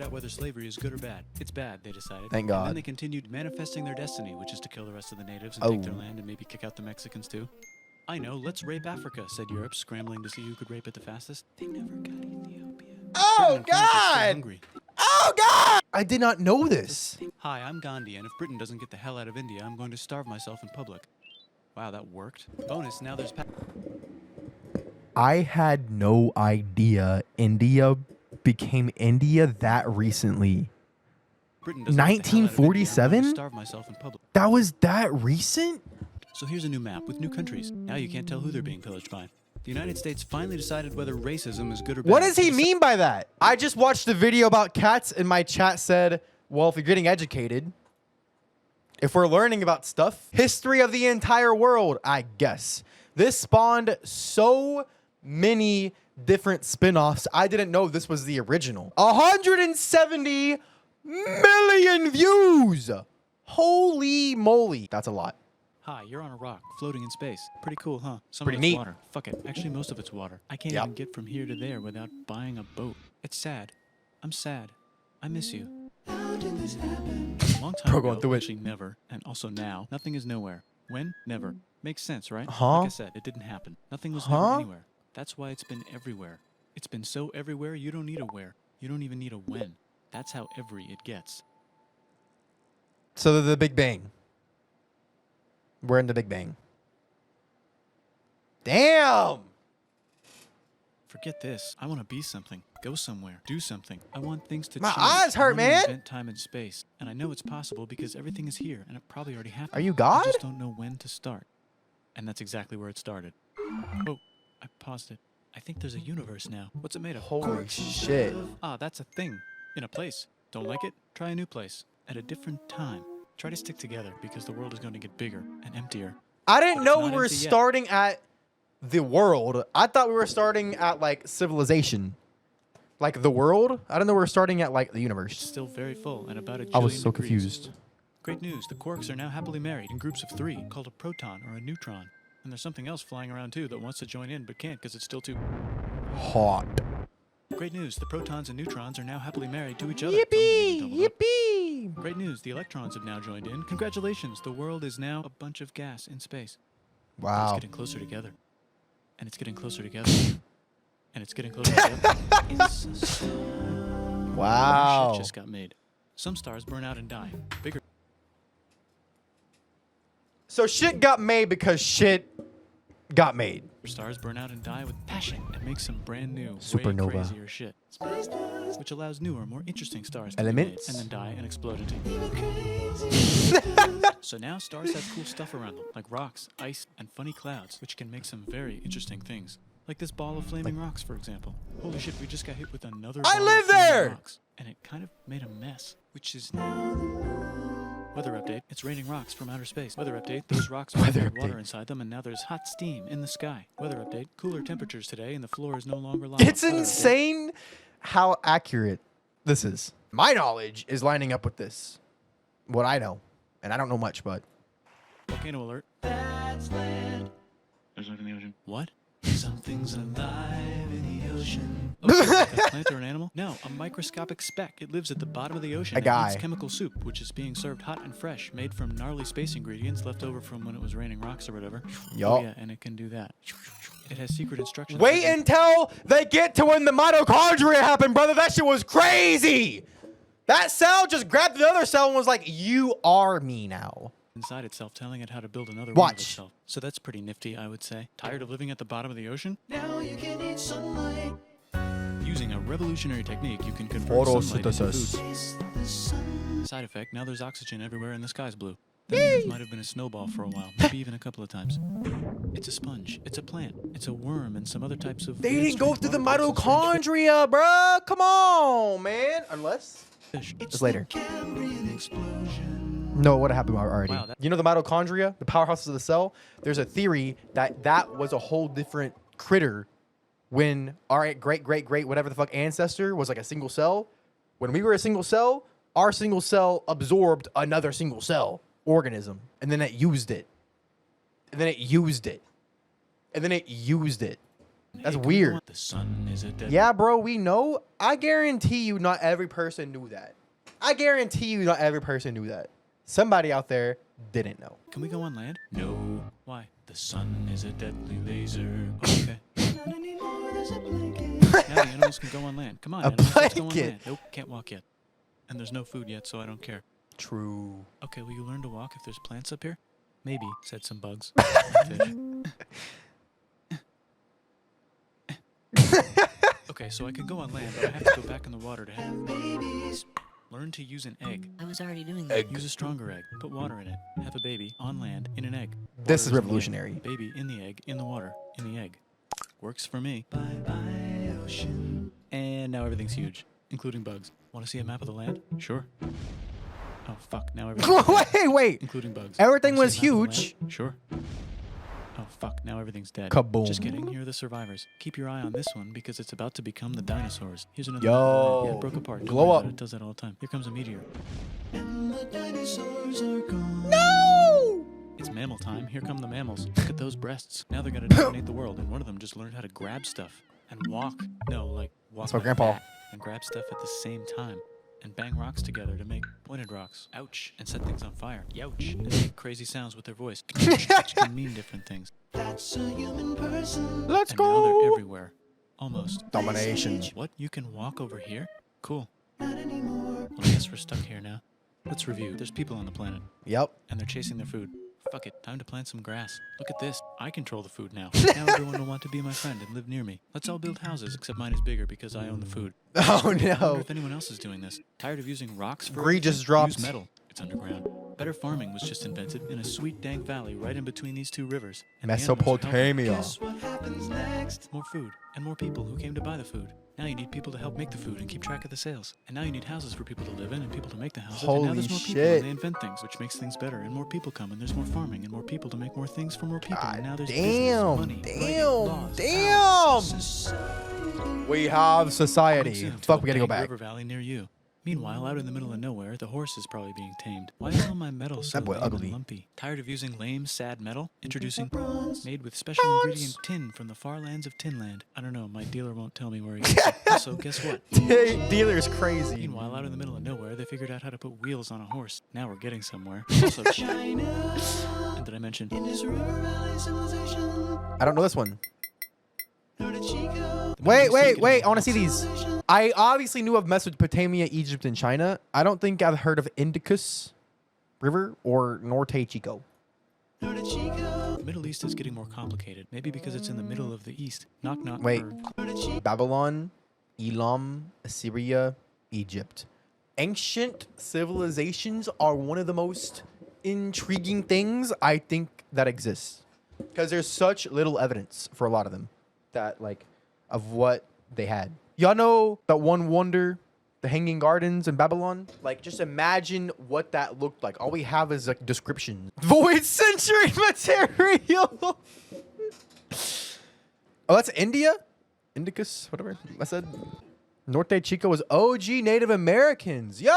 out whether slavery is good or bad. It's bad, they decided. Thank And God. then they continued manifesting their destiny, which is to kill the rest of the natives and take their Oh. land and maybe kick out the Mexicans too. I know, let's rape Africa, said Europe, scrambling to see who could rape it the fastest. They never got Ethiopia. Oh, Britain and France are still God! hungry. Oh, God! I did not know this. Hi, I'm Gandhi, and if Britain doesn't get the hell out of India, I'm going to starve myself in public. Wow, that worked. Bonus, now there's... I had no idea India became India that recently. Britain doesn't get the hell out of India, I'm going to 1947? starve myself in public. That was that recent? So here's a new map with new countries. Now you can't tell who they're being pillaged by. The United States finally decided whether racism is good or bad. What does he mean by that? I just watched a video about cats and my chat said, well, if you're getting educated, if we're learning about stuff, history of the entire world, I guess. This spawned so many different spin-offs. I didn't know this was the original. 170 million views. Holy moly. That's a lot. Hi, you're on a rock, floating in space. Pretty cool, huh? Some Pretty of it's neat. water. Fuck it. Actually, most of it's water. I can't Yep. even get from here to there without buying a boat. It's sad. I'm sad. I miss you. How did this happen? A long time Bro, ago, going through it. actually never, and also now, nothing is nowhere. When? Never. Makes sense, right? Huh? Like I said, it didn't happen. Nothing was Huh? never anywhere. That's why it's been everywhere. It's been so everywhere, you don't need a where. You don't even need a when. That's how every it gets. So the Big Bang. We're in the Big Bang. Damn. Forget this. I want to be something. Go somewhere. Do something. I want things to My change. eyes hurt, I wanna man. invent time and space. And I know it's possible because everything is here and it probably already happened. Are you I God? just don't know when to start. And that's exactly where it started. Oh, I paused it. I think there's a universe now. What's it made of? Holy shit. Ah, that's a thing. In a place. Don't like it? Try a new place. At a different time. Try to stick together because the world is going to get bigger and emptier. I didn't But it's know we not were empty yet. starting at the world. I thought we were starting at like civilization. Like the world? I didn't know we were starting at like the It's universe. still very full and about a I was jillion so degrees. confused. Great news, the quarks are now happily married in groups of 3, called a proton or a neutron. And there's something else flying around too that wants to join in but can't because it's still too... Hot. Great news, the protons and neutrons are now happily married to each other. Yippee! Some of them even doubled up. Yippee! Great news, the electrons have now joined in. Congratulations, the world is now a bunch of gas in space. But it's Wow. getting closer together. And it's getting closer together. And it's getting closer together. It's a Wow. shit just got made. Some stars burn out and die. Bigger So shit got made because shit got made. stars burn out and die with passion and make some brand new, Supernova. way crazier shit. Which allows newer, more interesting stars to Elements? be made and then die and explode into. So now stars have cool stuff around them, like rocks, ice, and funny clouds, which can make some very interesting things. Like this ball of flaming rocks, for example. Holy shit, we just got hit with another I ball live of flaming there! rocks, and it kind of made a mess, which is now... Weather update, it's raining rocks from outer space. Weather update, those rocks Weather had water update. inside them and now there's hot steam in the sky. Weather update, cooler temperatures today and the floor is no longer lava. It's Weather update. insane how accurate this is. My knowledge is lining up with this. What I know. And I don't know much, but Volcano alert. That's land. There's life in the ocean. What? Something's alive in the ocean. Oh, like a plant or an animal? No, a microscopic speck. It lives at the bottom of the ocean A and guy. eats chemical soup, which is being served hot and fresh, made from gnarly space ingredients left over from when it was raining rocks or whatever. Yup. Oh, yeah, and it can do that. It has secret instructions. wait that- until they get to when the mitochondria happened, brother. That shit was crazy. That cell just grabbed the other cell and was like, you are me now. inside itself, telling it how to build another one of Watch. itself. So that's pretty nifty, I would say. Tired of living at the bottom of the ocean? Now you can eat sunlight. Using a revolutionary technique, you can convert sunlight into food. Side effect, now there's oxygen everywhere and the sky's blue. That means might have been a snowball for a while, maybe even a couple of times. It's a sponge, it's a plant, it's a worm, and some other types of... They weird, didn't go strange through the water plants and strange mitochondria, bruh. Come on, man. Unless... fish. Just later. The Cambrian explosion. No, what happened already? Wow, that- You know the mitochondria, the powerhouses of the cell? There's a theory that that was a whole different critter when our great, whatever the fuck ancestor was like a single cell. When we were a single cell, our single cell absorbed another single cell organism. And then it used it. And then it used it. And then it used it. That's Hey, can we go weird. on- The sun is a dead. Yeah, bro, we know. I guarantee you not every person knew that. I guarantee you not every person knew that. Somebody out there didn't know. Can we go on land? No. Why? The sun is a deadly laser. Oh, okay. Not anymore, there's a blanket. Now the animals can go on land. Come on, A animals, let's go on blanket. land. Nope, can't walk yet. And there's no food yet, so I don't care. True. Okay, will you learn to walk if there's plants up here? Maybe, said some bugs. Fish. Okay, so I can go on land, but I have to go back in the water to have babies. Learn to use an egg. I was already doing that. Use a stronger egg. Put water in it. Have a baby on land in an egg. This is Water in the egg. revolutionary. Baby in the egg, in the water, in the egg. Works for me. Bye-bye, ocean. And now everything's huge, including bugs. Want to see a map of the land? Sure. Oh, fuck. Now everything's Wait. including bugs. Everything Wanna was see a map of the huge. land? Sure. Oh, fuck. Now everything's dead. Kaboom. Just kidding. Here are the survivors. Keep your eye on this one because it's about to become the dinosaurs. Here's another Yo. map of the land. Yeah, it broke apart. Don't Glow worry up. about It does that all the time. Here comes a meteor. And the dinosaurs are gone. No! It's mammal time. Here come the mammals. Look at those breasts. Now they're gonna dominate the world, and one of them just learned how to grab stuff and walk. No, like walk. So like Grandpa. that and grab stuff at the same time. And bang rocks together to make pointed rocks. Ouch. And set things on fire. Youch. And make crazy sounds with their voice. Which can mean different things. That's a human person. Let's And now go. they're everywhere. Almost. Domination. What? You can walk over here? Cool. Not anymore. Well, I guess we're stuck here now. Let's review. There's people on the planet. Yep. And they're chasing their food. Fuck it, time to plant some grass. Look at this. I control the food now. Now everyone will want to be my friend and live near me. Let's all build houses, except mine is bigger because I own the food. Oh I wonder no. if anyone else is doing this. Tired of using rocks for Greed just everything? dropped. Use metal. It's underground. Better farming was just invented in a sweet dank valley right in between these two rivers. And the animals are helping. Mesopotamia. Guess what happens next? More food and more people who came to buy the food. Now you need people to help make the food and keep track of the sales. And now you need houses for people to live in and people to make the houses. and now Holy there's more people shit. and they invent things, which makes things better. And more people come and there's more farming and more people to make more things for more people. God and now there's damn, business, money, writing, laws, powers, We have Coming society. soon to Fuck, a we gotta go big back. river valley near you. Meanwhile, out in the middle of nowhere, the horse is probably being tamed. Why is all my metal so That boy lame and ugly. lumpy? Tired of using lame, sad metal? Introducing bronze, made with special ingredient tin from the far lands of Tinland. I don't know, my dealer won't tell me where he gets it. Also, guess what? Dealer's crazy. Meanwhile, out in the middle of nowhere, they figured out how to put wheels on a horse. Now we're getting somewhere. Also, China. And did I mention? Indus River Valley Civilization. I don't know this one. The Wait, Middle East is wait, getting wait. I more want to see these. civilization. I obviously knew of Mesopotamia, Egypt, and China. I don't think I've heard of Indus River or Norte Chico. The Middle East is getting more complicated. Maybe because it's in the middle of the East. Knock, knock. Wait. or- Babylon, Elam, Assyria, Egypt. Ancient civilizations are one of the most intriguing things I think that exists. Because there's such little evidence for a lot of them that, like, of what they had. Y'all know that one wonder, the Hanging Gardens in Babylon? Like, just imagine what that looked like. All we have is, like, descriptions. Void century material! Oh, that's India? Indicus, whatever I said. Norte Chico was OG Native Americans. Yo!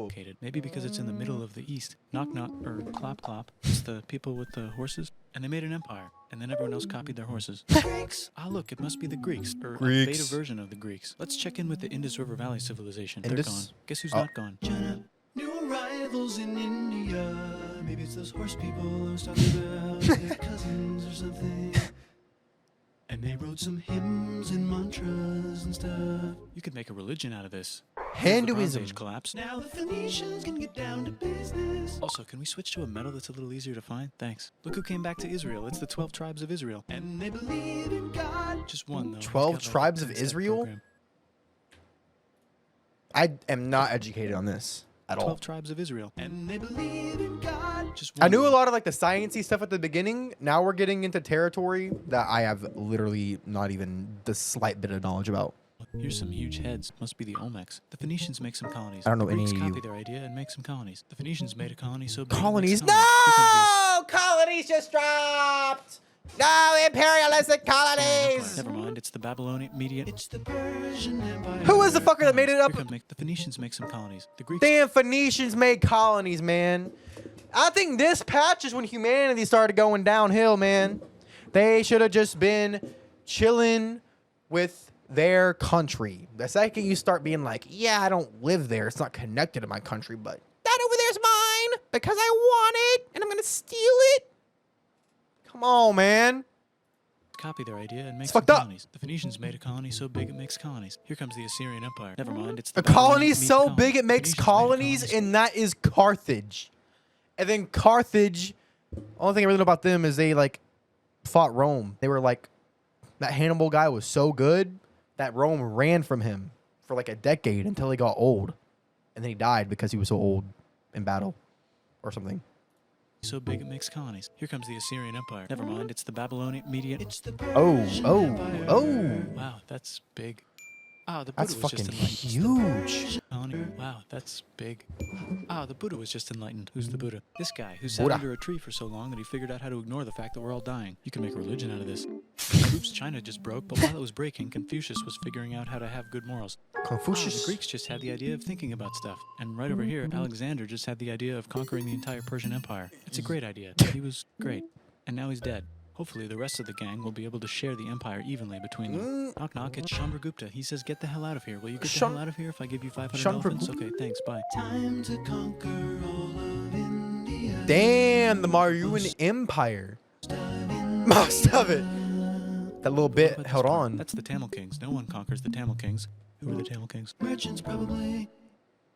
Complicated. Maybe because it's in the middle of the East. Knock, knock, or clop, clop. It's the people with the horses. And they made an empire. And then everyone else copied their horses. Greeks! Ah, look, it must be the Greeks. Or a Greeks. beta version of the Greeks. Let's check in with the Indus River Valley civilization. They're Indus? gone. Guess who's Oh. not gone? China. New arrivals in India. Maybe it's those horse people I was talking about. Their cousins or something. And they wrote some hymns and mantras and stuff. You could make a religion out of this. Hinduism. Age collapse. Now the Phoenicians can get down to business. Also, can we switch to a metal that's a little easier to find? Thanks. Look who came back to Israel. It's the 12 tribes of Israel. And they believe in God. Just one, though. He's 12 got, like, a tribes of 10-step Israel? program. I am not educated on this at 12 all. tribes of Israel. And they believe in God. Just I one, knew a though. lot of, like, the sciencey stuff at the beginning. Now we're getting into territory that I have literally not even the slight bit of knowledge about. Here's some huge heads. Must be the Olmecs. The Phoenicians make some colonies. I don't know the any Greeks of you. copy their idea and make some colonies. The Phoenicians made a colony so big. it makes Colonies. colonies. Here comes the- No! Colonies just dropped! No, imperialistic colonies! Never mind, it's the Babylonian Median. It's the Persian Empire. Who was the fucker that made it up? Here come the Phoenicians make some colonies. The Greeks. Damn, Phoenicians made colonies, man. I think this patch is when humanity started going downhill, man. They should have just been chilling with their country. The second you start being like, yeah, I don't live there, it's not connected to my country, but that over there's mine because I want it and I'm gonna steal it. Come on, man. Copy their idea and make It's some fucked up. colonies. The Phoenicians made a colony so big it makes colonies. Here comes the Assyrian Empire. Never mind, it's A the colony Babylonian so colony. big it makes Phoenicians made colonies, and that is Carthage. And then Carthage, only thing I really know about them is they like fought Rome. They were like, that Hannibal guy was so good that Rome ran from him for like a decade until he got old. And then he died because he was so old in battle or something. So big it makes colonies. Here comes the Assyrian Empire. Never mind, it's the Babylonian Median. It's the Oh. Wow, that's big. Wow, the Buddha That's was just fucking enlightened. huge. Wow, that's big. Ah, the Buddha was just enlightened. Who's the Buddha? This guy who sat Buddha. under a tree for so long that he figured out how to ignore the fact that we're all dying. You can make a religion out of this. Oops, China just broke, but while it was breaking, Confucius was figuring out how to have good morals. The Confucius. Greeks just had the idea of thinking about stuff. And right over here, Alexander just had the idea of conquering the entire Persian Empire. It's a great idea. He was great. And now he's dead. Hopefully, the rest of the gang will be able to share the empire evenly between them. Knock, knock, it's Chandragupta. He says, get the hell out of here. Will you get the hell out of here if I give you 500 elephants? Okay, thanks, bye. Time to conquer all of India. Damn, the Mauryan Empire. Most of it. That little What bit about this held part? on. That's the Tamil Kings. No one conquers the Tamil Kings. Who are the Tamil Kings? Merchants, probably.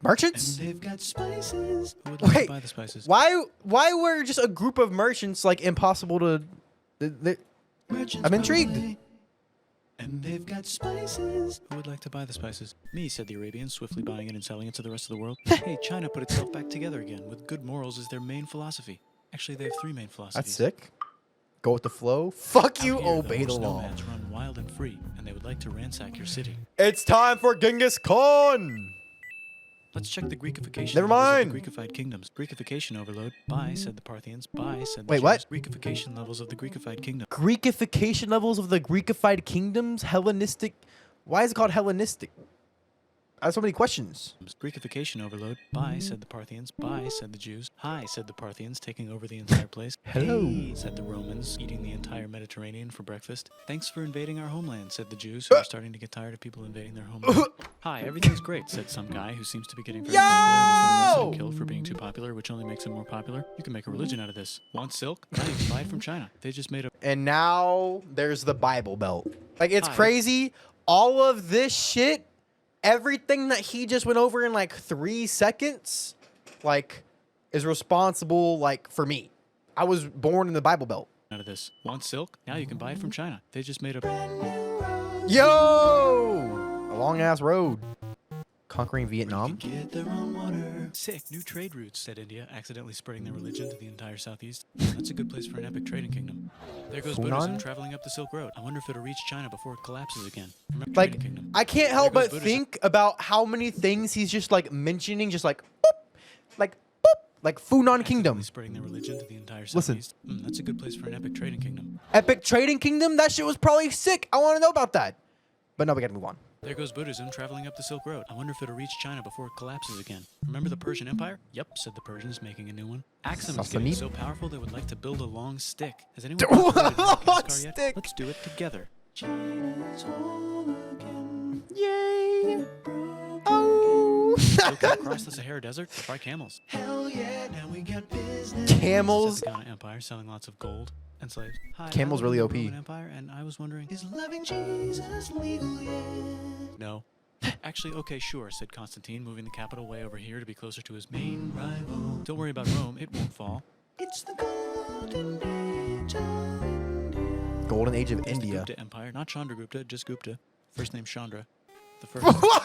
Merchants? They've got spices. Who would like Wait, to buy the spices? why were just a group of merchants like impossible to... I'm intrigued. And they've got spices. Who would like to buy the spices? Me, said the Arabians, swiftly buying it and selling it to the rest of the world. Hey, China put itself back together again, with good morals as their main philosophy. Actually, they have 3 main philosophies. That's sick. Go with the flow. Fuck you, Out here, obey the horse law. nomads run wild and free, and they would like to ransack your city. It's time for Genghis Khan. Let's check the Greekification Never levels of mind. the Greekified kingdoms. Greekification overload. Buy, said the Parthians. Buy, said the Wait, Jews. what? Greekification levels of the Greekified kingdom. Greekification levels of the Greekified kingdoms? Hellenistic? Why is it called Hellenistic? I have so many questions. Greekification overload. Buy, said the Parthians. Buy, said the Jews. Hi, said the Parthians, taking over the entire place. Hello. Hey, said the Romans, eating the entire Mediterranean for breakfast. Thanks for invading our homeland, said the Jews, who are starting to get tired of people invading their homeland. Hi, everything's great, said some guy who seems to be getting very popular and is then killed for being too popular, which only makes him more popular. You can make a religion out of this. Want silk? Now you can buy it from China. They just made a... And now there's the Bible Belt. Like, it's Hi. crazy. All of this shit, everything that he just went over in like 3 seconds, like, is responsible, like, for me. I was born in the Bible Belt. out of this. Want silk? Now you can buy it from China. They just made a... Yo! A long ass road. Conquering Vietnam. Get their own water. Sick. New trade routes, said India, accidentally spreading their religion to the entire southeast. That's a good place for an epic trading kingdom. There goes Buddhism Funan? traveling up the Silk Road. I wonder if it'll reach China before it collapses again. Remember Like, trading kingdom. I can't help There but goes Buddhism. think about how many things he's just like mentioning, just like boop, like Funan Kingdom. Accidentally spreading their religion to the entire Listen. southeast. That's a good place for an epic trading kingdom. Epic Trading Kingdom? That shit was probably sick. I want to know about that. But no, we gotta move on. There goes Buddhism traveling up the Silk Road. I wonder if it'll reach China before it collapses again. Remember the Persian Empire? Yep, said the Persians, making a new one. Axum is getting Sassanid? so powerful they would like to build a long stick. Has anyone Long built a Madagascar yet? stick. Let's do it together. Yay! Oh! Silk Road across the Sahara Desert to buy camels. Hell yeah, now we got business. Camels. Said the Ghana Empire selling lots of gold and slaves. Hi, Camels I live really in OP. the Roman Empire, and I was wondering, is loving Jesus legal yet? No. Actually, okay, sure, said Constantine, moving the capital way over here to be closer to his main rival. Don't worry about Rome, it won't fall. It's the golden age of India. Golden Age of There's the India. Gupta Empire, not Chandragupta, just Gupta. First name Chandra. The first. What?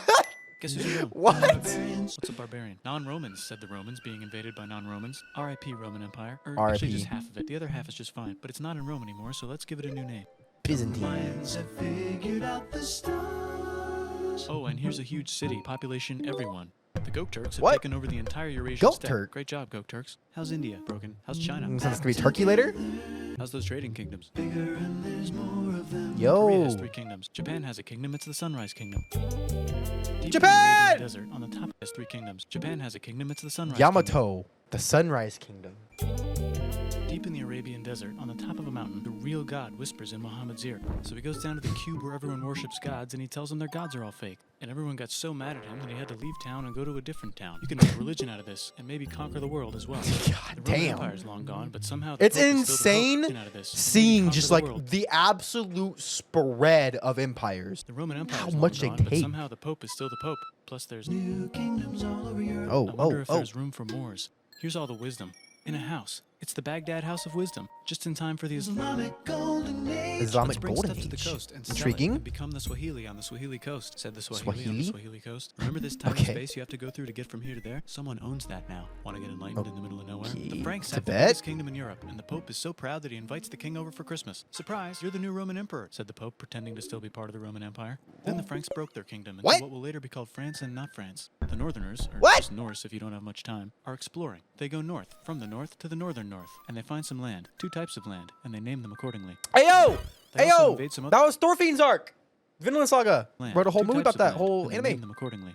Guess who's in Rome? What? What's a barbarian? Non-Romans, said the Romans, being invaded by non-Romans. R.I.P. Roman Empire. Or actually R.I.P.. just half of it. The other half is just fine. But it's not in Rome anymore, so let's give it a new name. Byzantine. Oh, and here's a huge city. Population everyone. The Gok Turks have What? taken over the entire Eurasian Gok steppe. Turk? Great job, Gok Turks. How's India? Broken. How's China? So it's gonna be Turkey later? How's those trading kingdoms? Bigger and there's more of them. Yo. Korea has 3 kingdoms. Japan has a kingdom. It's the Sunrise Kingdom. Deep Japan! in the desert, on the top has 3 kingdoms. Japan has a kingdom. It's the Sunrise Kingdom. Yamato. The Sunrise Kingdom. Deep Deep in the Arabian desert, on the top of a mountain, the real God whispers in Muhammad's ear. So he goes down to the cube where everyone worships gods, and he tells them their gods are all fake. And everyone got so mad at him that he had to leave town and go to a different town. You can make a religion out of this, and maybe conquer the world as well. God the Roman damn. Empire's long gone, but somehow the It's Pope is still the Pope. insane Out of this. seeing Conquer just the like world. the absolute spread of empires. The Roman Empire How is much they long gone, but take. somehow the Pope is still the Pope. Plus, there's new kingdoms all over Europe. Oh, I wonder if oh. there's room for more. Here's all the wisdom in a house. It's the Baghdad House of Wisdom, just in time for the Islamic Golden Age. Islamic Let's bring Golden stuff to the Age. coast and sell it Intriguing. and become the Swahili on the Swahili coast. Said the Swahili on the Swahili? Swahili coast. Remember this tiny Okay. space you have to go through to get from here to there? Someone owns that now. Want to get enlightened in the middle of nowhere? Okay. The Franks have the Tibet? biggest kingdom in Europe, and the Pope is so proud that he invites the king over for Christmas. Surprise, you're the new Roman emperor, said the Pope, pretending to still be part of the Roman Empire. Then the Franks broke their kingdom into What? what will later be called France and not France. The Northerners, or What? just Norse if you don't have much time, are exploring. They go north, from the north to the northern north, and they find some land, two types of land, and they name them accordingly. Ayo! They also Ayo! invade some That was Thorfinn's arc. Vinland Saga. land, Wrote a whole two movie types about of that land, whole and they name anime. them accordingly.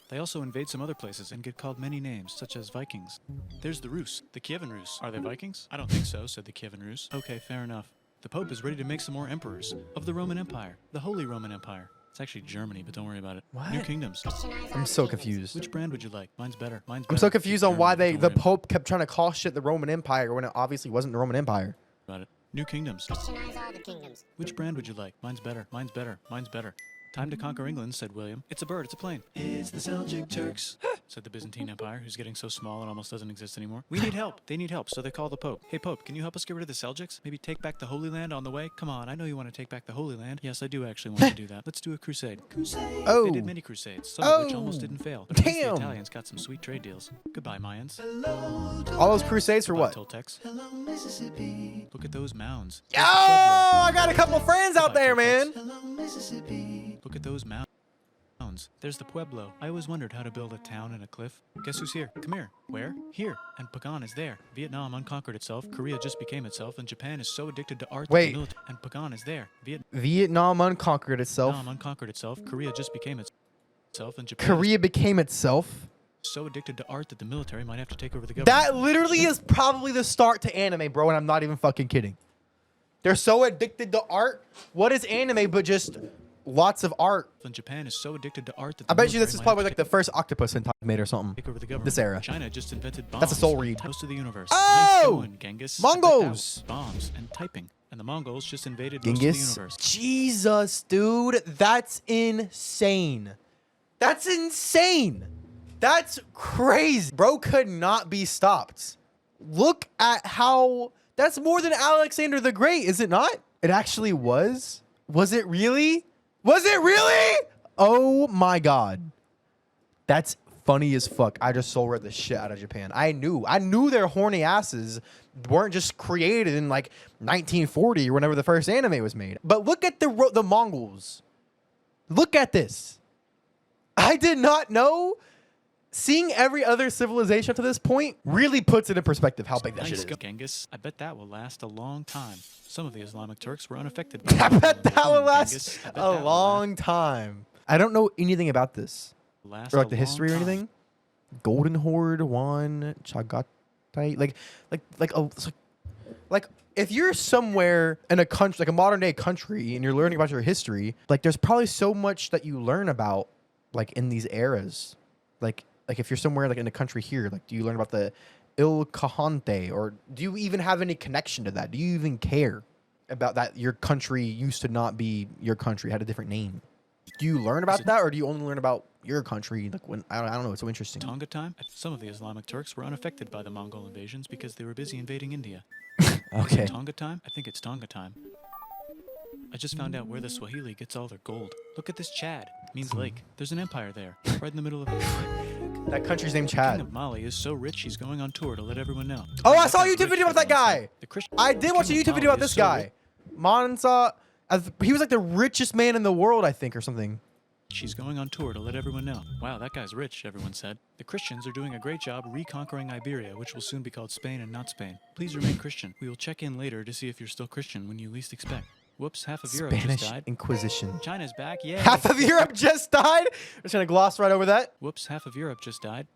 They also invade some other places and get called many names, such as Vikings. There's the Rus, the Kievan Rus. Are they Vikings? I don't think so, said the Kievan Rus. Okay, fair enough. The Pope is ready to make some more emperors of the Roman Empire, the Holy Roman Empire. It's actually Germany, but don't worry about it. What? New kingdoms. I'm so confused. Which brand would you like? Mine's better. Mine's I'm better. so confused on why Germany, the don't worry Pope kept trying to call shit the Roman Empire when it obviously wasn't the Roman Empire. about it. New kingdoms. Christianize all the kingdoms. Which brand would you like? Mine's better. Mine's better. Mine's better. Time to conquer England, said William. It's a bird. It's a plane. It's the Seljuk Turks, said the Byzantine Empire, who's getting so small it almost doesn't exist anymore. We need help. They need help, so they call the Pope. Hey, Pope, can you help us get rid of the Seljuks? Maybe take back the Holy Land on the way? Come on, I know you want to take back the Holy Land. Yes, I do actually want to do that. Let's do a crusade. Crusade. Oh. They did many crusades, some of which Oh. almost didn't fail. But at least Damn. the Italians got some sweet trade deals. Goodbye, Mayans. All those crusades for what? Toltecs. Look at those mounds. Oh, I got a couple friends out there, man. Look at those mounds. There's the Pueblo. I always wondered how to build a town in a cliff. Guess who's here? Come here. Where? Here. And Pagan is there. Vietnam unconquered itself. Korea just became itself. And Japan is so addicted to art. that Wait. the military. And Pagan is there. Vietnam unconquered itself. Vietnam unconquered itself. Korea just became itself. And Japan Korea became itself. is so addicted to art that the military might have to take over the government. That literally is probably the start to anime, bro, and I'm not even fucking kidding. They're so addicted to art. What is anime but just lots of art? And Japan is so addicted to art that I the bet you this military is might probably have like to the first octopus hentai made or something. take over the government. This era. China just invented bombs. That's a soul read. Most of the universe. Oh! Nice going, Genghis. I bet that Mongols. was bombs and typing. And the Mongols just invaded most of the Genghis. universe. Jesus, dude. That's insane. That's insane. That's crazy. Bro could not be stopped. Look at how... That's more than Alexander the Great, is it not? It actually was? Was it really? Was it really? Oh my God. That's funny as fuck. I just soul read the shit out of Japan. I knew their horny asses weren't just created in like 1940 or whenever the first anime was made. But look at the Mongols. Look at this. I did not know. Seeing every other civilization up to this point really puts it in perspective how big that shit Nice is. go, Genghis. I bet that will last a long time. Some of the Islamic Turks were unaffected I by bet that will last Genghis. I bet a that will long time. I don't know anything about this. last Or like a the long history or time. anything. Golden Horde, Wan, Chagatai, like if you're somewhere in a country, like a modern day country, and you're learning about your history, like there's probably so much that you learn about, like in these eras, like if you're somewhere like in a country here, like do you learn about the Il Kahante, or do you even have any connection to that? Do you even care about that? Your country used to not be your country, had a different name. Do you learn about that, or do you only learn about your country? Like when I don't know. It's so interesting. Tonga time? Some of the Islamic Turks were unaffected by the Mongol invasions because they were busy invading India. Okay. Tonga time? I think it's Tonga time. I just found out where the Swahili gets all their gold. Look at this Chad. Means lake. There's an empire there, right in the middle of it. That country's named The king Chad. of Mali is so rich he's going on tour to let everyone know. Oh, I saw a That guy's YouTube rich, video about that everyone guy. said. The Christian I did watch a king of YouTube video Mali about is this so guy. Mansa, he was like the richest man in the world, I think, or something. She's going on tour to let everyone know. Wow, that guy's rich, everyone said. The Christians are doing a great job reconquering Iberia, which will soon be called Spain and not Spain. Please remain Christian. We will check in later to see if you're still Christian when you least expect. Whoops, half of Europe Spanish just died. Inquisition. China's back, yeah. Half of Europe just died. I'm just gonna gloss right over that. Whoops, half of Europe just died.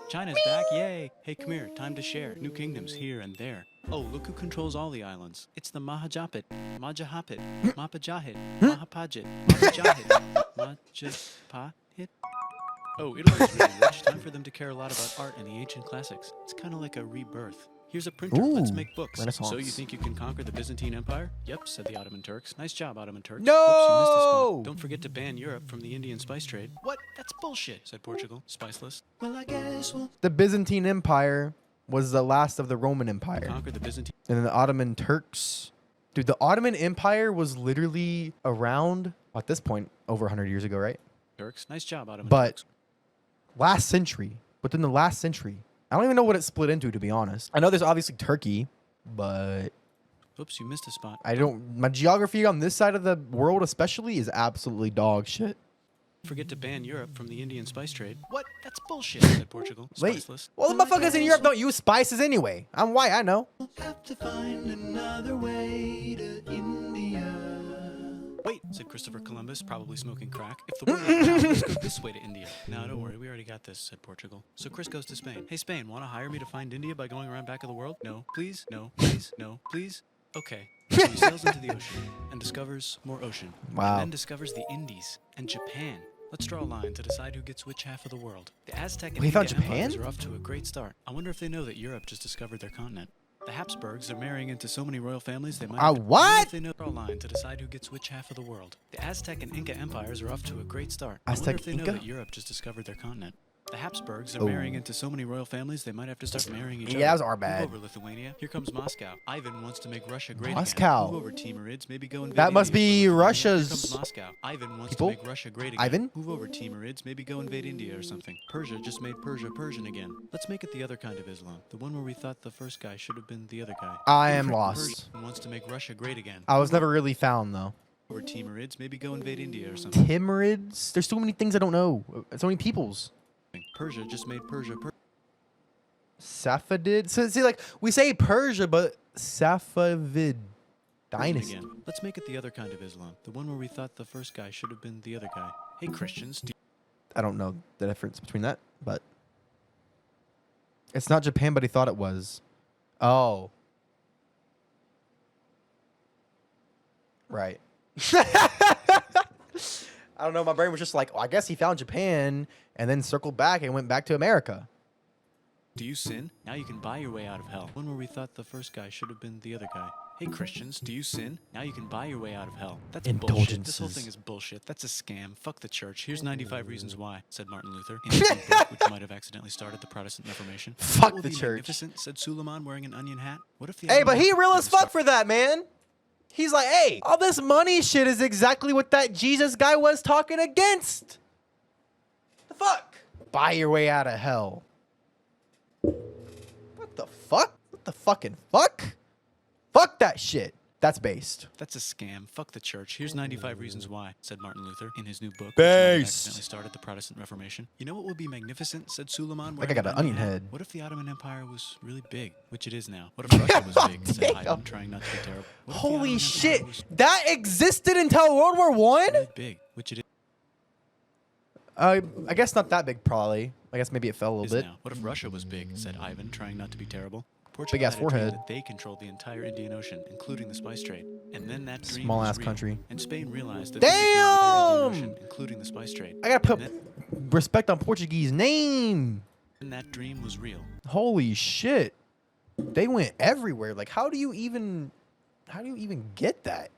China's back, yay! Hey, come here, time to share. New kingdoms here and there. Oh, look who controls all the islands. It's the Mahajapit, Majahapit, Mapajahit, Mahapajit, Mapajahit, Majapahit. Oh, Italy's really rich. Time for them to care a lot about art and the ancient classics. It's kind of like a rebirth. Here's a printer. Let's Ooh, make books. Renaissance. So you think you can conquer the Byzantine Empire? Yep, said the Ottoman Turks. Nice job, Ottoman Turks. No! Oops, you missed a spot. Don't forget to ban Europe from the Indian spice trade. What? That's bullshit, said Portugal. Spiceless. Well, I guess we'll The Byzantine Empire was the last of the Roman Empire. conquer the Byzantine. And then the Ottoman Turks. Dude, the Ottoman Empire was literally around, at this point, over 100 years ago, right? Turks. Nice job, Ottoman But Turks. last century. Within the last century. I don't even know what it split into, to be honest. I know there's obviously Turkey, but Oops, you missed a spot. I don't... My geography on this side of the world especially is absolutely dog shit. Forget to ban Europe from the Indian spice trade. What? That's bullshit, said Portugal. Wait. Spiceless. Well, the motherfuckers in Europe don't use spices anyway. I'm white, I know. Have to find another way to India. Wait, said Christopher Columbus, probably smoking crack. If the world is out, let's go this way to India. No, don't worry, we already got this, said Portugal. So Chris goes to Spain. Hey, Spain, want to hire me to find India by going around back of the world? No, please, no, please, no, please. Okay. So he sails into the ocean and discovers more ocean. Wow. And then discovers the Indies and Japan. Let's draw a line to decide who gets which half of the world. The Aztec and He found Inca empires Japan? are off to a great start. I wonder if they know that Europe just discovered their continent. The Habsburgs are marrying into so many royal families they might. I wonder what? if they know draw a line to decide who gets which half of the world. The Aztec and Inca empires are off to a great start. I wonder Aztec, if they know Inca? that Europe just discovered their continent. The Habsburgs are Ooh. marrying into so many royal families they might have to start marrying each other. Yeah, those are Move bad. over, Lithuania. Here comes Moscow. Ivan wants to make Russia great Moscow. again. Move over, Timurids. Maybe go invade That must India. be Here comes Russia's Moscow. Ivan wants people? to make Russia great again. Ivan? Move over, Timurids. Maybe go invade India or something. Persia just made Persia Persian again. Let's make it the other kind of Islam. The one where we thought the first guy should have been the other guy. I am Persia lost. wants to make Russia great again. I was never really found, though. Over Timurids. Maybe go invade India or something. Timurids? There's so many things I don't know. So many peoples. Persia just made Persia Persian. Safavid? So, see, like, we say Persia, but Safavid dynasty. Again. Let's make it the other kind of Islam. The one where we thought the first guy should have been the other guy. Hey, Christians. I don't know the difference between that, but it's not Japan, but he thought it was. Oh. Right. I don't know. My brain was just like, well, I guess he found Japan and then circled back and went back to America. Do you sin? Now you can buy your way out of hell. One where we thought the first guy should have been the other guy. Hey, Christians, do you sin? Now you can buy your way out of hell. That's bullshit. This whole thing is bullshit. That's a scam. Fuck the church. Here's 95 reasons why, said Martin Luther in his book, which might have accidentally started the Protestant Reformation. Fuck What will the be church. magnificent, said Suleiman wearing an onion hat. What if the Hey, but he real as fuck start- for that, man. He's like, hey, all this money shit is exactly what that Jesus guy was talking against. The fuck? Buy your way out of hell. What the fuck? What the fucking fuck? Fuck that shit. That's based. That's a scam. Fuck the church. Here's 95 reasons why, said Martin Luther in his new book, which might have Based. accidentally started the Protestant Reformation. You know what would be magnificent, said Suleiman. Like I got an onion head. What if the Ottoman Empire was really big, which it is now? What if Russia was big, said Damn. Ivan, trying not to be terrible? What if the Holy Ottoman shit. Empire was That existed until World War One? really big, which it I guess not that big, probably. I guess maybe it fell a is little bit. now. What if Russia was big, said Ivan, trying not to be terrible? Big Portugal ass had a dream forehead. that they controlled the entire Indian Ocean, including the spice trade. And then that dream Small was ass real. country. And Spain realized that they could control the Indian Damn! Ocean, including the spice trade. I gotta And put then- respect on Portuguese name. and that dream was real. Holy shit. They went everywhere. Like, how do you even get that?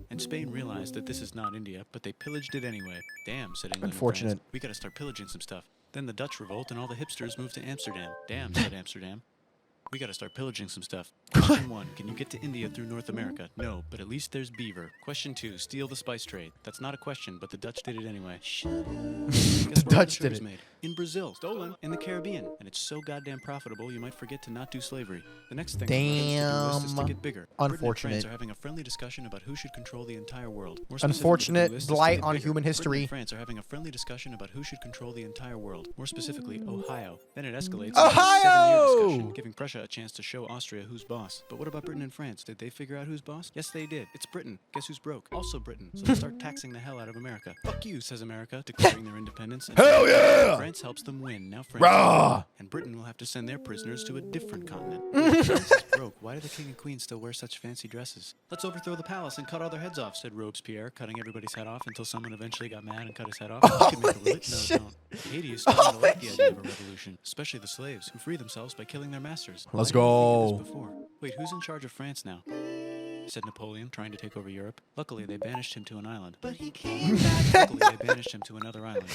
And Spain realized that this is not India, but they pillaged it anyway. Damn, said England. and Unfortunate. France. We gotta start pillaging some stuff. Then the Dutch revolt and all the hipsters moved to Amsterdam. Damn, said Amsterdam. We gotta start pillaging some stuff. Question 1, can you get to India through North America? No, but at least there's beaver. Question 2, steal the spice trade. That's not a question, but the Dutch did it anyway. The Dutch did it. Made? In Brazil. Stolen. In the Caribbean. And it's so goddamn profitable, you might forget to not do slavery. The next thing on the list is to Damn. get bigger. Britain and Unfortunate. France are having a friendly discussion about who should control the entire world. More specifically, Unfortunate the list is to blight get on bigger. human Britain history. and France are having a friendly discussion about who should control the entire world. More specifically, Ohio. Then it escalates into a Ohio! 7-year discussion, giving Prussia a chance to show Austria who's boss. But what about Britain and France? Did they figure out who's boss? Yes, they did. It's Britain. Guess who's broke? Also Britain. So they start taxing the hell out of America. Fuck you, says America, declaring their independence. independence. And Hell yeah! France helps them win. Now France Rah! and Britain will have to send their prisoners to a different continent. If France is broke, why do the king and queen still wear such fancy dresses? Let's overthrow the palace and cut all their heads off, said Robespierre, cutting everybody's head off until someone eventually got mad and cut his head off. You could make a Holy no, shit. don't. Haiti is starting to like the idea of a revolution, especially the slaves who free themselves by killing their masters. Let's Why didn't we think of go. this before? Wait, who's in charge of France now? Said Napoleon, trying to take over Europe. Luckily, they banished him to an island. But he came back. Luckily, they banished him to another island.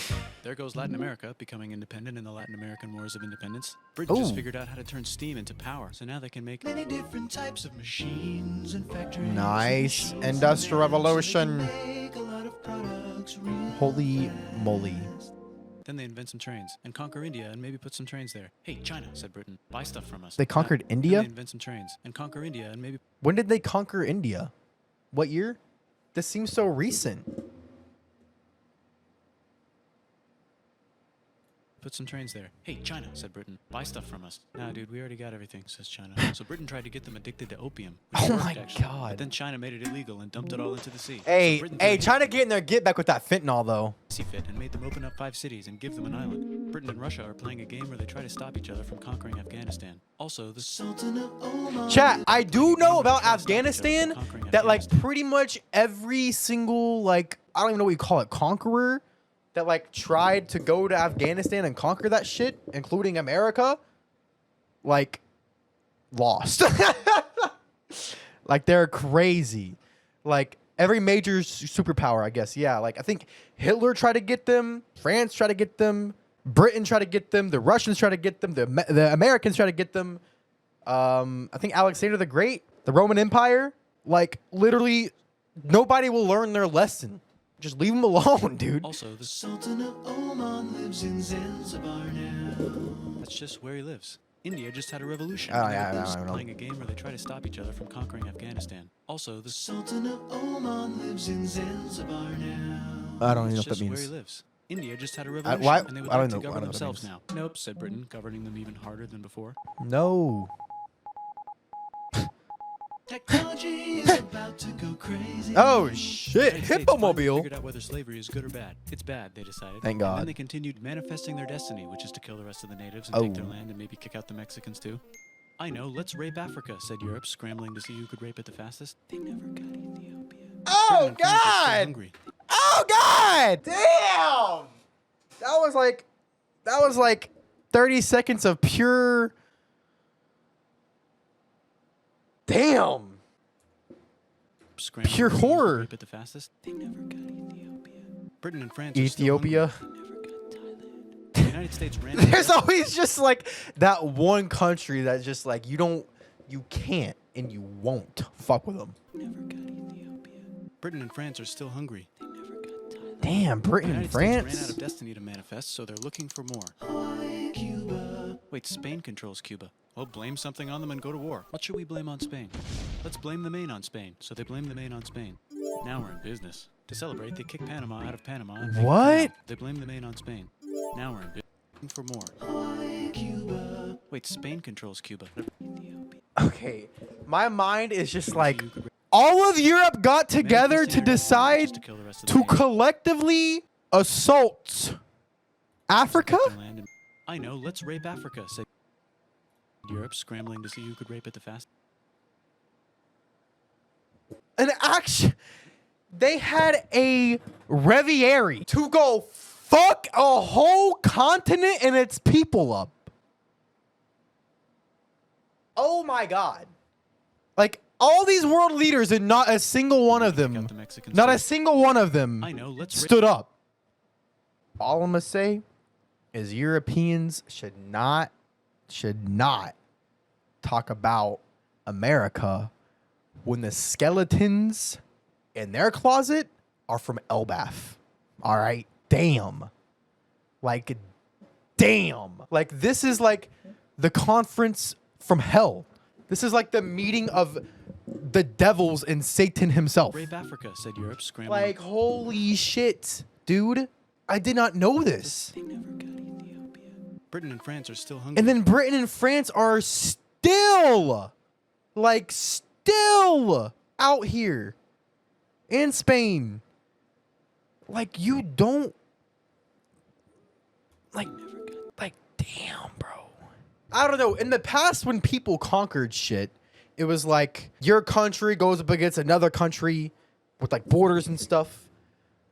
There goes Latin America, becoming independent in the Latin American Wars of Independence. Britain just Ooh. figured out how to turn steam into power, so now they can make many different types of machines and factories. Nice. Industrial Revolution. Make a lot of products real Holy moly. Then they invent some trains and conquer India and maybe put some trains there. Hey, China, said Britain, buy stuff from us. They conquered Then India? they invent some trains and conquer India and maybe When did they conquer India? What year? This seems so recent. put some trains there. Hey, China, said Britain, buy stuff from us. Nah, dude, we already got everything, says China. So Britain tried to get them addicted to opium. which Oh worked, my actually. God. But then China made it illegal and dumped it all into the sea. So Hey, Britain hey, threw China getting their get back with that fentanyl though. sea fit and made them open up 5 cities and give them an island. Britain and Russia are playing a game where they try to stop each other from conquering Afghanistan. Also, the Sultan of Oman. Chat, I do know about Trying to stop each other from Afghanistan conquering that like Afghanistan. pretty much every single like I don't even know what you call it, conqueror that like tried to go to Afghanistan and conquer that shit, including America, like lost. Like they're crazy. Like every major superpower, I guess. Yeah, like I think Hitler tried to get them, France tried to get them, Britain tried to get them, the Russians tried to get them, the Americans tried to get them. I think Alexander the Great, the Roman Empire, like literally nobody will learn their lesson. Just leave them alone, dude. Also, the Sultan of Oman lives in Zanzibar now. That's just where he lives. India just had a revolution. Oh, and they yeah, were I don't know. playing a game where they try to stop each other from conquering Afghanistan. Also, the Sultan of Oman lives in Zanzibar now. I don't even know That's what that just where means. he lives. India just had a revolution, why- and they would I like don't to know- I govern don't know what that themselves now. Nope, said Britain, governing them even harder than before. No. Technology is about to go crazy. Oh The shit, United States finally Hippomobile. figured out whether slavery is good or bad. It's bad, they decided. Thank And God. then they continued manifesting their destiny, which is to kill the rest of the natives and take their Oh. land and maybe kick out the Mexicans too. I know, let's rape Africa, said Europe, scrambling to see who could rape it the fastest. They never got Ethiopia. Oh Britain and France are still God! hungry. Oh God! Damn! That was like 30 seconds of pure. Damn! Scrambling Pure to see who could horror. Rape it the fastest. They never got Ethiopia. Britain and France are Ethiopia. still hungry. They never got Thailand. The United States ran There's always just like that one country that's just like you can't and you won't fuck with them. never got Ethiopia. Britain and France are still hungry. They never got Thailand. Damn, The Britain United and States ran out France. of destiny to manifest, so they're looking for more. Cuba. Wait, Spain controls Cuba. Well, blame something on them and go to war. What should we blame on Spain? Let's blame the Maine on Spain. So they blame the Maine on Spain. Now we're in business. To celebrate, they kick Panama out of Panama. And make What? Panama. They blame the Maine on Spain. Now we're in business for more. Cuba. Wait, Spain controls Cuba. Okay, my mind is just like You could all of Europe got together manifest to an air war decide just to kill the rest of the to nation. collectively assault Africa. Their land and- I know, let's rape Africa, said Europe, scrambling to see who could rape it the fastest. An action. They had a breviary to go fuck a whole continent and its people up. Oh my God. Like all these world leaders and not a single one of Kick them, out the Mexicans not too. a single one of them I know, let's stood up. All I'm gonna say is Europeans should not talk about America when the skeletons in their closet are from Elbath. All right, damn. Like, damn. Like this is like the conference from hell. This is like the meeting of the devils and Satan himself. rape Africa, said Europe, scrambling. Like, holy shit, dude. I did not know this. They never got Ethiopia. Britain and France are still hungry. And then Britain and France are still, like, still out here. And Spain. Like, you don't. Like, damn, bro. I don't know. In the past, when people conquered shit, it was like your country goes up against another country with like borders and stuff.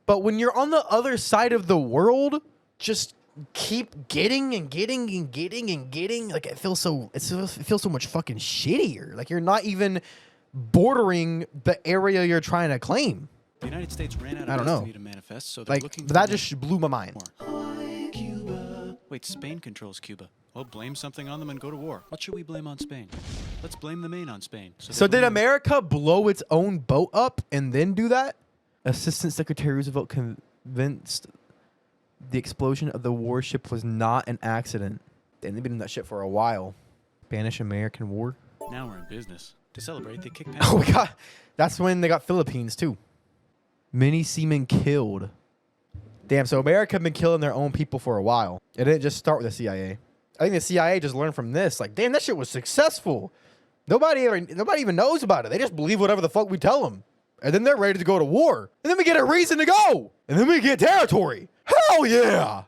But when you're on the other side of the world, just keep getting and getting and getting and getting. Like it feels so much fucking shittier. Like you're not even bordering the area you're trying to claim. The United States ran out of I don't know. destiny to manifest, so they're Like looking that just blew my mind. Cuba. Wait, Spain controls Cuba. Well, blame something on them and go to war. What should we blame on Spain? Let's blame the Maine on Spain. So did America blow its own boat up and then do that? Assistant Secretary Roosevelt convinced the explosion of the warship was not an accident. And they've been in that shit for a while. Spanish-American War. Now we're in business. To celebrate, they kick Oh, we got. That's when they got Philippines too. Many seamen killed. Damn. So America had been killing their own people for a while. It didn't just start with the CIA. I think the CIA just learned from this. Like, damn, that shit was successful. Nobody even knows about it. They just believe whatever the fuck we tell them. And then they're ready to go to war. And then we get a reason to go. And then we get territory. Hell yeah.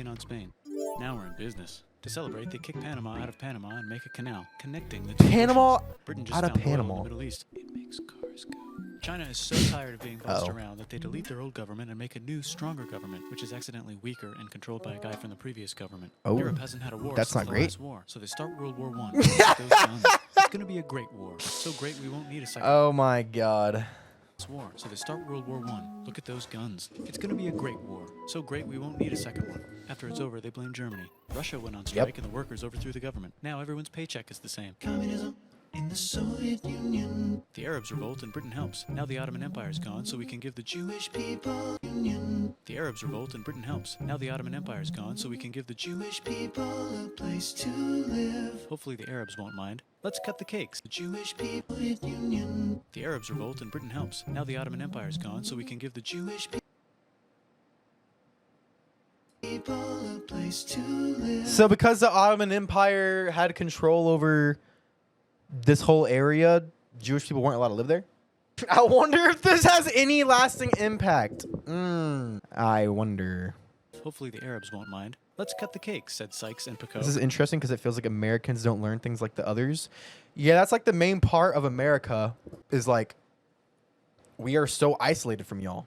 On Spain. Now we're in business. To celebrate, they kick Panama out of Panama and make a canal connecting the two Panama oceans. Britain just out of found oil in Panama. the Middle East. It makes cars go. China is so tired of being bossed around that they delete their old government and make a new, stronger government, which is accidentally weaker and controlled by a guy from the previous government. Oh, Europe hasn't had a war that's since not the great. last war, so they start World War I. Those guns. It's going to be a great war. So great we won't need a second. Oh my God. War. So they start World War I. Look at those guns. It's going to be a great war. So great we won't need a second one. After it's over, they blame Germany. Russia went on strike and the workers overthrew the government. Now everyone's paycheck is the same. Communism in the Soviet Union. The Arabs revolt and Britain helps. Now the Ottoman Empire is gone, so we can give the Jewish people union. The Arabs revolt and Britain helps. Now the Ottoman Empire is gone, so we can give the Jewish people a place to live. Hopefully the Arabs won't mind. Let's cut the cakes. The Jewish people union. The Arabs revolt and Britain helps. Now the Ottoman Empire is gone, so we can give the Jewish people a place to live. So because the Ottoman Empire had control over this whole area, Jewish people weren't allowed to live there? I wonder if this has any lasting impact. I wonder. Hopefully the Arabs won't mind. Let's cut the cake, said Sykes and Picot. This is interesting because it feels like Americans don't learn things like the others. Yeah, that's like the main part of America is like, we are so isolated from y'all.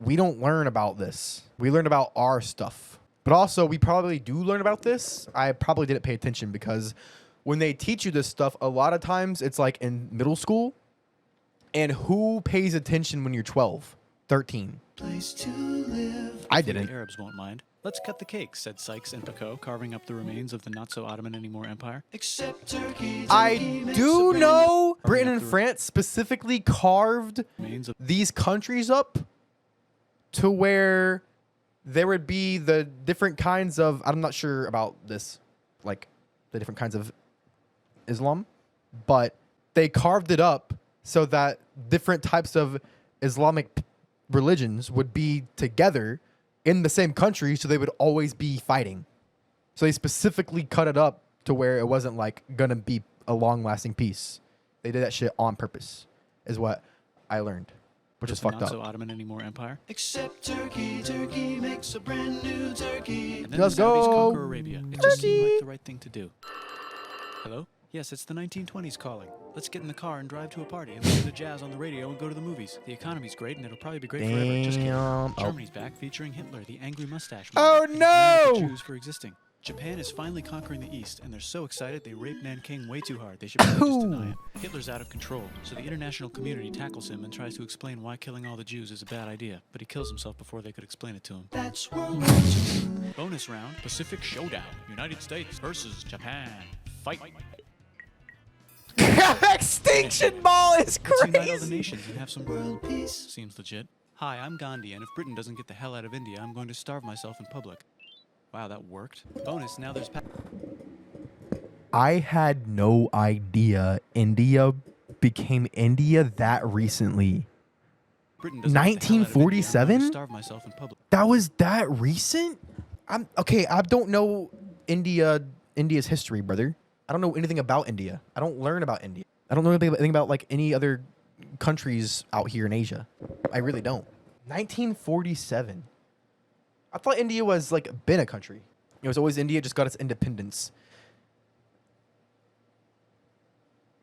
We don't learn about this. We learn about our stuff. But also, we probably do learn about this. I probably didn't pay attention because when they teach you this stuff, a lot of times it's like in middle school. And who pays attention when you're 12, 13? Place to live. I didn't. The Arabs won't mind. Let's cut the cake, said Sykes and Picot, carving up the remains of the not-so-Ottoman anymore empire. Except Turkey. I do know Britain and France specifically carved these countries up to where there would be the different kinds of, I'm not sure about this, like the different kinds of Islam, but they carved it up so that different types of Islamic religions would be together in the same country, so they would always be fighting. So they specifically cut it up to where it wasn't like gonna be a long-lasting peace. They did that shit on purpose, is what I learned, which is fucked up. Not so Ottoman anymore empire. Except Turkey, Turkey makes a brand new Turkey. And then Let's the Saudis go. conquer Arabia. It just seemed like the right thing to do. Hello? Yes, it's the 1920s calling. Let's get in the car and drive to a party and listen to jazz on the radio and go to the movies. The economy's great and it'll probably be great forever. Just kidding. Germany's back featuring Hitler, the angry mustache man. Oh and he's mad at the no! Jews for existing. Japan is finally conquering the East, and they're so excited they raped Nanking way too hard. They should probably just deny it. Hitler's out of control, so the international community tackles him and tries to explain why killing all the Jews is a bad idea. But he kills himself before they could explain it to him. That's World War II. Bonus round, Pacific Showdown. United States versus Japan. Fight. Extinction ball is Let's unite all the crazy. nations and have some world peace. Seems legit. Hi, I'm Gandhi, and if Britain doesn't get the hell out of India, I'm going to starve myself in public. Wow, that worked. Bonus, now there's... I had no idea India became India that recently. Britain doesn't get the hell out of India, I'm going to 1947? starve myself in public. That was that recent? I'm okay. I don't know India's history, brother. I don't know anything about India. I don't learn about India. I don't know anything about like any other countries out here in Asia. I really don't. 1947. I thought India was like been a country. It was always India, just got its independence.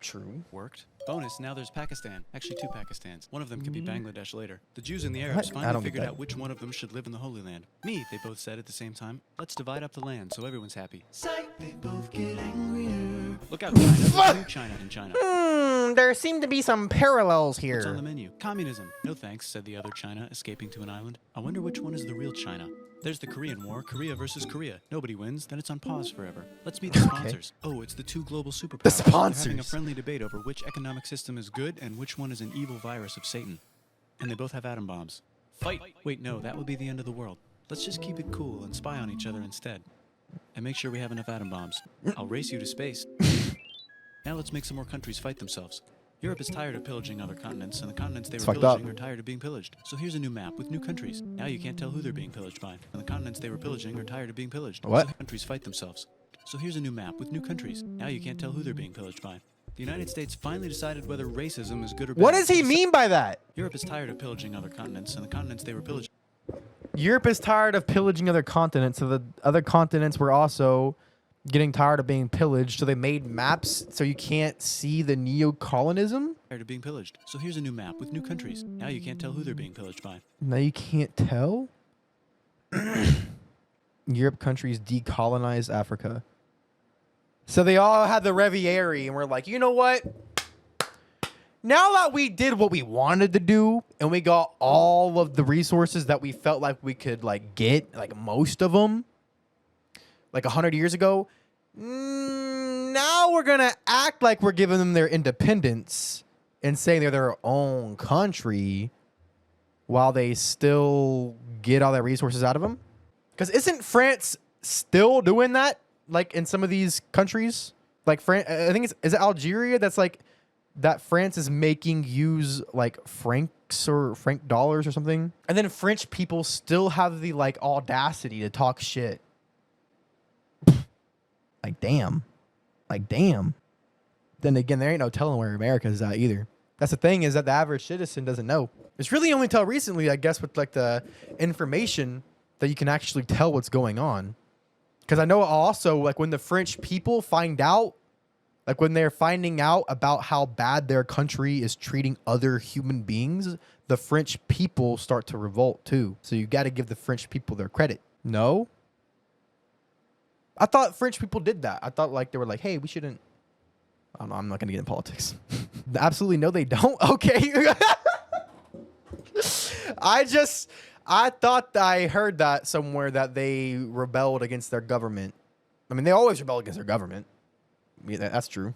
True. Worked. Bonus, now there's Pakistan. Actually, 2 Pakistans. One of them could be Bangladesh later. The Jews and the Arabs finally figured out which one of them should live in the Holy Land. Me, they both said at the same time. Let's divide up the land so everyone's happy. Psych, they both get angrier. Look out, China. There's new China in China. There seem to be some parallels here. What's on the menu? Communism. No thanks, said the other China, escaping to an island. I wonder which one is the real China. There's the Korean War, Korea versus Korea. Nobody wins, then it's on pause forever. Let's meet the sponsors. Oh, it's the 2 global superpowers. The sponsors. They're having a friendly debate over which economic system is good and which one is an evil virus of Satan. And they both have atom bombs. Fight! Wait, no, that would be the end of the world. Let's just keep it cool and spy on each other instead. And make sure we have enough atom bombs. I'll race you to space. Now let's make some more countries fight themselves. Europe is tired of pillaging other continents, and the continents they were pillaging are tired of being pillaged. So here's a new map with new countries. Now you can't tell who they're being pillaged by, and the continents they were pillaging are tired of being pillaged. What? So countries fight themselves. So here's a new map with new countries. Now you can't tell who they're being pillaged by. The United States finally decided whether racism is good or bad. What does he mean by that? Europe is tired of pillaging other continents, and the continents they were pillaging. Europe is tired of pillaging other continents, so the other continents were also getting tired of being pillaged, so they made maps so you can't see the neo-colonism? Tired of being pillaged. So here's a new map with new countries. Now you can't tell who they're being pillaged by. Now you can't tell? Europe countries decolonized Africa. So they all had the Revieri, and we're like, you know what? Now that we did what we wanted to do, and we got all of the resources that we felt like we could like get, like most of them, like 100 years ago, now we're going to act like we're giving them their independence and saying they're their own country while they still get all their resources out of them. Because isn't France still doing that? Like in some of these countries? Like France, I think is it Algeria that's like, that France is making use like francs or franc dollars or something. And then French people still have the like audacity to talk shit. Like, damn. Like, damn. Then again, there ain't no telling where America is at either. That's the thing, is that the average citizen doesn't know. It's really only until recently, I guess, with like the information that you can actually tell what's going on. Because I know also, like, when the French people find out, like when they're finding out about how bad their country is treating other human beings, the French people start to revolt too. So you got to give the French people their credit. No? I thought French people did that. I thought like they were like, hey, we shouldn't. I don't know, I'm not going to get in politics. Absolutely no, they don't. Okay. I thought I heard that somewhere that they rebelled against their government. I mean, they always rebel against their government. Yeah, that's true.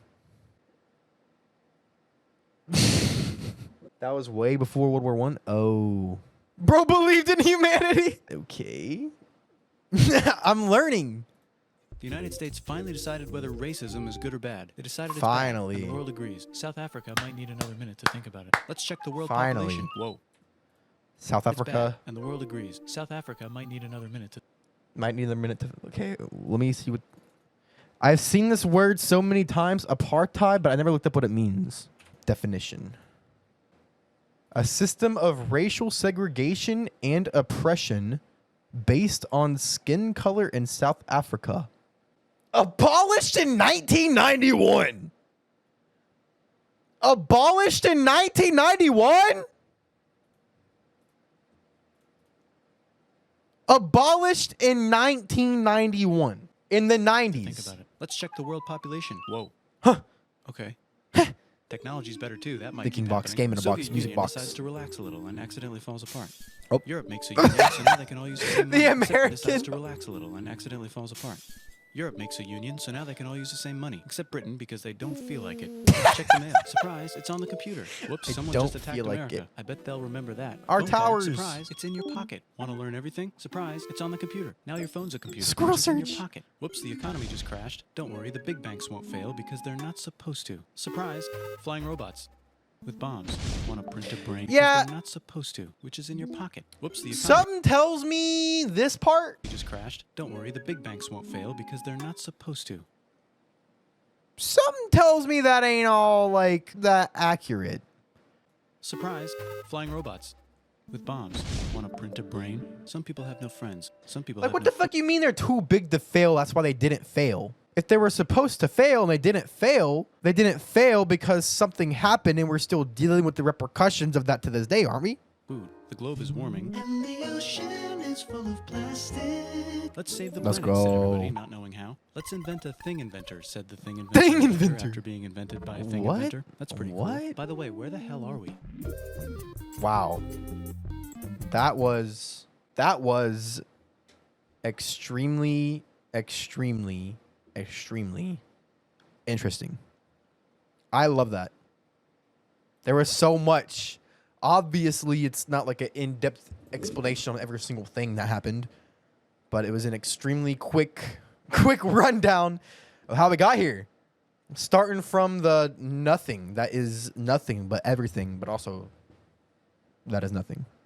That was way before World War One. Oh. Bro believed in humanity. Okay. I'm learning. The United States finally decided whether racism is good or bad. They decided it's Finally. bad, and the world agrees. South Africa might need another minute to think about it. Let's check the world Finally. population. Whoa. South It's Africa bad, and the world agrees. South Africa might need another minute to... might need a minute to. Okay, let me see what. I've seen this word so many times, apartheid, but I never looked up what it means. Definition: a system of racial segregation and oppression based on skin color in South Africa. Abolished in 1991. Abolished in 1991? Abolished in 1991. In the 90s. Think about it. Let's check the world population. Whoa. Huh. Okay. Technology's better too. That might Thinking keep box, happening. game in a Soviet box, music Union box. decides to relax a little and accidentally falls apart. Oh. Europe makes a union, so now they can all use the same money. The Except American. decides to relax a little and accidentally falls apart. Europe makes a union, so now they can all use the same money. Except Britain, because they don't feel like it. Check the mail. Surprise, it's on the computer. Whoops, I someone don't just attacked feel like America. it. I bet they'll remember that. Our Phone call. towers. Surprise, it's in your pocket. Want to learn everything? Surprise, it's on the computer. Now your phone's a computer. Squirrel It's in search. your pocket. Whoops, the economy just crashed. Don't worry, the big banks won't fail because they're not supposed to. Surprise, flying robots. With bombs. Want to print a brain? 'Cause Yeah. they're not supposed to, which is in your pocket. Whoops, the economy Something tells me this part. just crashed. Don't worry, the big banks won't fail because they're not supposed to. Something tells me that ain't all like that accurate. Surprise, flying robots. with bombs. Want to print a brain? Some people have no friends. Some people Like, have what no the fuck you mean they're too big to fail? That's why they didn't fail. If they were supposed to fail and they didn't fail because something happened and we're still dealing with the repercussions of that to this day, aren't we? food. The globe is warming. And the ocean is full of plastic. Let's save the Let's planet, said everybody, go. not knowing how. Let's invent a thing inventor, said the thing inventor. Thing inventor. After being invented by a thing What? inventor. That's pretty cool. What? By the way, where the hell are we? Wow. That was extremely interesting. I love that. There was so much. Obviously, it's not like an in-depth explanation on every single thing that happened, but it was an extremely quick rundown of how we got here. Starting from the nothing that is nothing but everything, but also that is nothing.